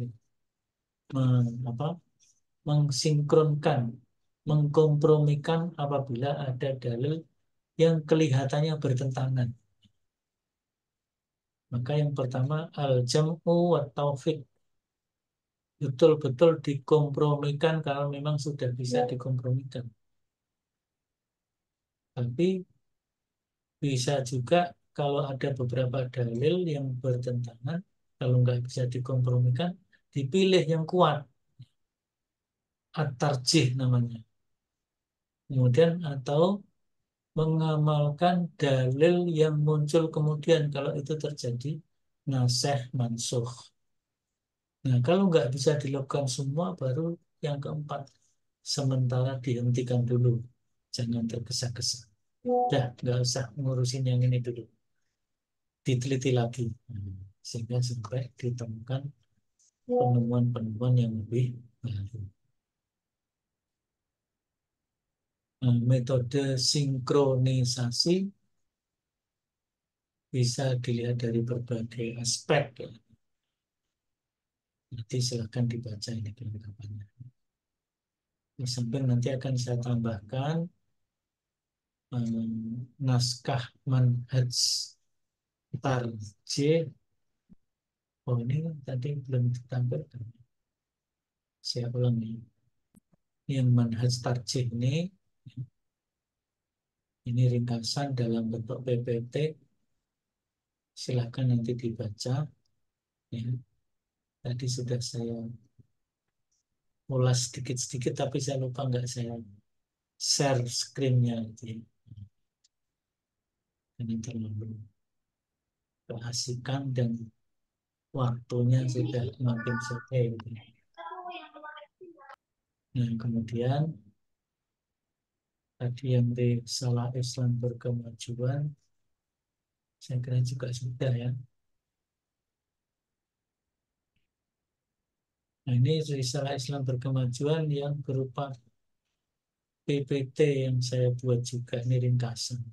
mensinkronkan, mengkompromikan apabila ada dalil yang kelihatannya bertentangan. Maka yang pertama al-jam'u wa taufiq, betul-betul dikompromikan kalau memang sudah bisa dikompromikan. Tapi bisa juga kalau ada beberapa dalil yang bertentangan, kalau nggak bisa dikompromikan, dipilih yang kuat, at-tarjih namanya. Kemudian atau mengamalkan dalil yang muncul kemudian kalau itu terjadi nasikh mansukh. Nah, kalau nggak bisa dilakukan semua, baru yang keempat, sementara dihentikan dulu, jangan tergesa-gesa. Dah, nggak usah ngurusin yang ini dulu, diteliti lagi, sehingga sampai ditemukan penemuan-penemuan yang lebih baru. Nah, metode sinkronisasi bisa dilihat dari berbagai aspek, ya. Nanti silahkan dibaca ini kelengkapannya. Di samping nanti akan saya tambahkan naskah manhaj tarjih. Oh, ini tadi belum ditampilkan. Saya ulang nih. Yang manhaj tarjih ini ringkasan dalam bentuk PPT. Silahkan nanti dibaca. Ya. Tadi sudah saya ulas sedikit-sedikit, tapi saya lupa nggak saya share screen-nya. Ini terlalu keasikan dan waktunya sudah makin sore. Nah, kemudian tadi yang risalah Islam berkemajuan, saya kira juga sudah ya. Nah, ini risalah Islam berkemajuan yang berupa PPT yang saya buat juga, ini ringkasan.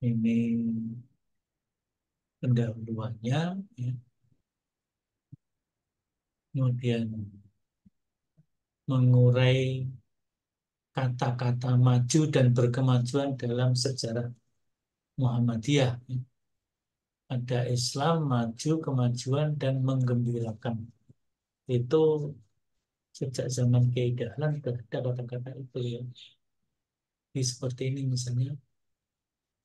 Ini pendahuluannya, ya. Kemudian mengurai kata-kata maju dan berkemajuan dalam sejarah Muhammadiyah. Ada Islam, maju, kemajuan, dan menggembirakan. Itu sejak zaman Kiai Dahlan sudah ada kata-kata itu ya. Jadi seperti ini misalnya.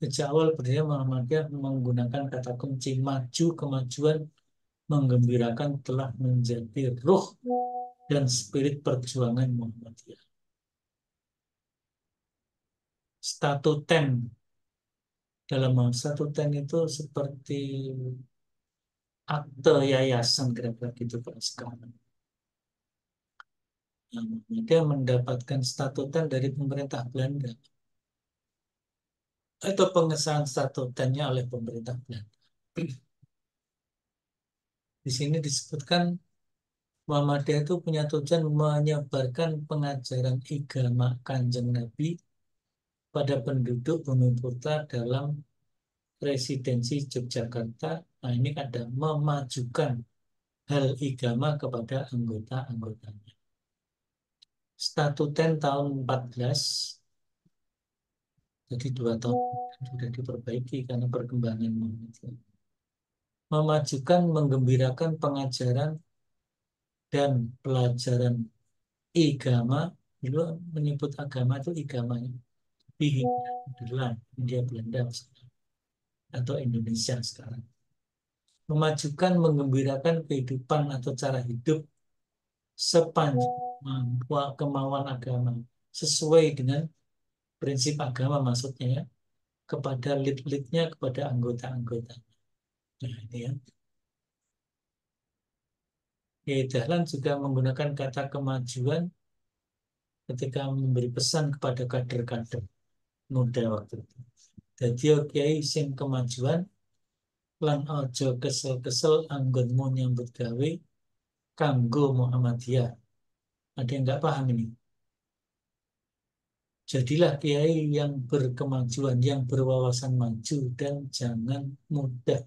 Sejak awal berdiri Muhammadiyah menggunakan kata kunci maju, kemajuan, menggembirakan telah menjadi ruh dan spirit perjuangan Muhammadiyah. Statuten, dalam statuten itu seperti akte yayasan kira-kira gitu Pak sekarang. Nah, dia mendapatkan statuten dari pemerintah Belanda. Itu pengesahan statutennya oleh pemerintah Belanda. Di sini disebutkan Muhammadiyah itu punya tujuan menyebarkan pengajaran agama Kanjeng Nabi pada penduduk Bumi Putra dalam Presidensi Yogyakarta. Nah, ini ada memajukan hal agama kepada anggota-anggotanya. Statuten tahun 14, jadi 2 tahun sudah diperbaiki karena perkembangan Muhammadiyah. memajukan, menggembirakan pengajaran dan pelajaran igama. Dulu menyebut agama itu igamanya. Bihi, Nederland, India Belanda, atau Indonesia sekarang. Memajukan, menggembirakan kehidupan atau cara hidup sepanjang kemauan agama. Sesuai dengan prinsip agama maksudnya ya. Kepada lead-leadnya, kepada anggota-anggota. Nah ini ya. Dahlan juga menggunakan kata kemajuan ketika memberi pesan kepada kader-kader muda waktu itu. Dadi kiai sing kemajuan lan aja kesel-kesel anggonmu nyambut gawe kanggo Muhammadiyah. Ada yang nggak paham ini? Jadilah kiai yang berkemajuan, yang berwawasan maju dan jangan mudah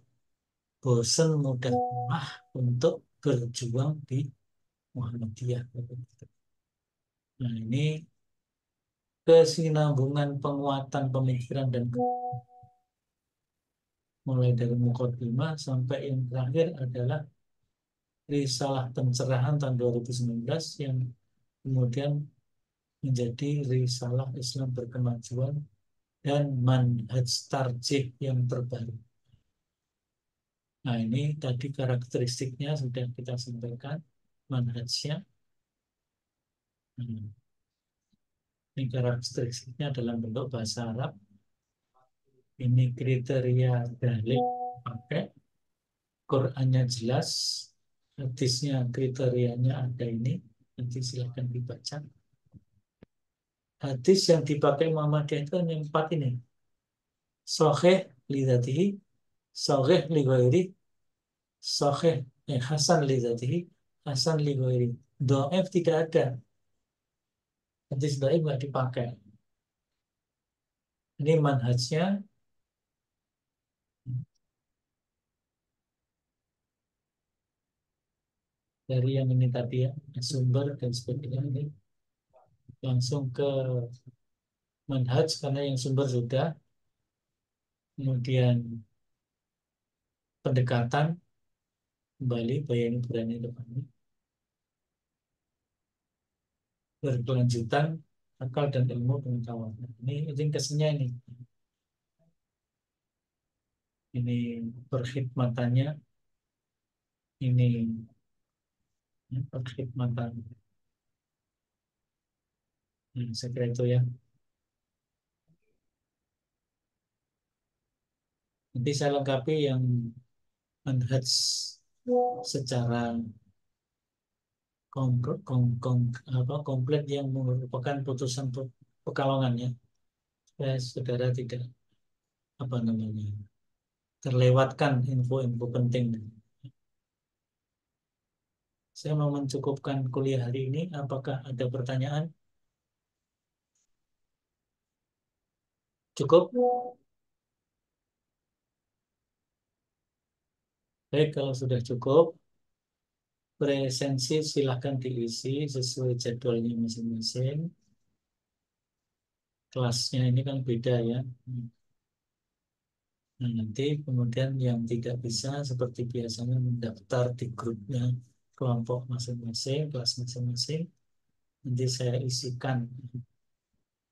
bosan, mudah lemah untuk berjuang di Muhammadiyah. Nah ini kesinambungan penguatan pemikiran dan mulai dari Muqaddimah sampai yang terakhir adalah Risalah Pencerahan tahun 2019 yang kemudian menjadi Risalah Islam Berkemajuan dan Manhaj Tarjih yang terbaru. Nah ini tadi karakteristiknya sudah kita sampaikan, manhajnya. Ini karakteristiknya dalam bentuk bahasa Arab. Ini kriteria dalil pakai, Qurannya jelas, hadisnya kriterianya ada ini. Nanti silahkan dibaca. Hadis yang dipakai Muhammadiyah itu hanya 4 ini. Sahih li dzatihi, sahih li ghairi, sahih hasan li dzatihi, hasan li ghairi. Dhaif tidak ada. Hadis dhaif nggak dipakai. Ini manhajnya. Dari yang ini tadi ya, sumber dan sebagainya ini langsung ke manhaj karena yang sumber sudah, kemudian pendekatan kembali bayani berani depan ini, berkelanjutan akal dan ilmu pengetahuan. Ini ringkasnya ini perkhidmatannya, ini perkhidmatan. Saya kira itu ya. Nanti saya lengkapi yang manhaj secara komplit yang merupakan putusan Pekalongan ya. Supaya saudara tidak apa namanya terlewatkan info-info penting. Saya mau mencukupkan kuliah hari ini. Apakah ada pertanyaan? Cukup? Baik, kalau sudah cukup, presensi silahkan diisi sesuai jadwalnya masing-masing. Kelasnya ini kan beda ya. Nah, nanti kemudian yang tidak bisa seperti biasanya mendaftar di grupnya kelompok masing-masing, kelas masing-masing. Nanti saya isikan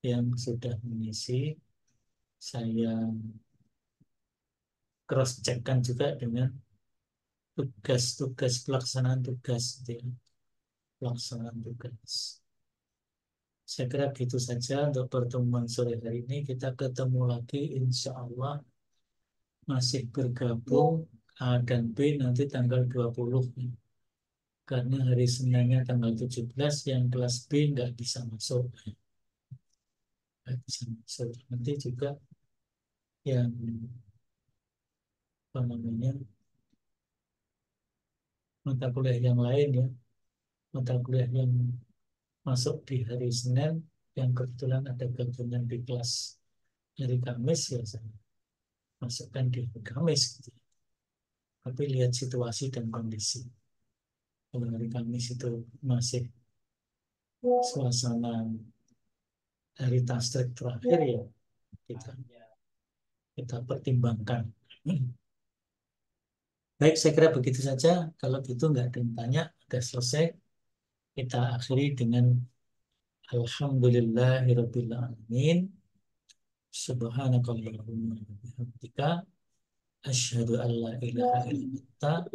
yang sudah mengisi. Saya cross-checkkan juga dengan tugas-tugas pelaksanaan tugas. Pelaksanaan tugas. Saya kira gitu saja untuk pertemuan sore hari ini. Kita ketemu lagi insya Allah masih bergabung A dan B nanti tanggal 20. Karena hari Seninnya tanggal 17 yang kelas B nggak bisa masuk. Nggak bisa masuk. Nanti juga yang apa namanya mata kuliah yang lain ya. Mata kuliah yang masuk di hari Senin yang kebetulan ada gabungan di kelas hari Kamis ya saya masukkan di hari Kamis gitu. Tapi lihat situasi dan kondisi. Kalau hari Kamis itu masih suasana hari tasrik terakhir ya kita kita pertimbangkan. Baik, saya kira begitu saja. Kalau gitu nggak ada yang tanya, udah selesai. Kita akhiri dengan Alhamdulillahirabbil alamin. Subhanakallahumma wa bihamdika asyhadu an la ilaha illa anta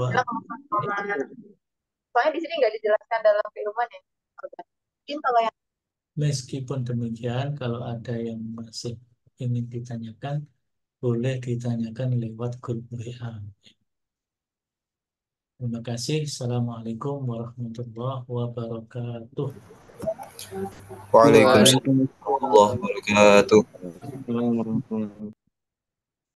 wa Soalnya di sini nggak dijelaskan dalam firman ya. Mungkin kalau yang meskipun demikian, kalau ada yang masih ingin ditanyakan, boleh ditanyakan lewat grup WA. Terima kasih. Assalamualaikum warahmatullahi wabarakatuh. Waalaikumsalam Waalaikumsalam warahmatullahi wabarakatuh. warahmatullahi wabarakatuh.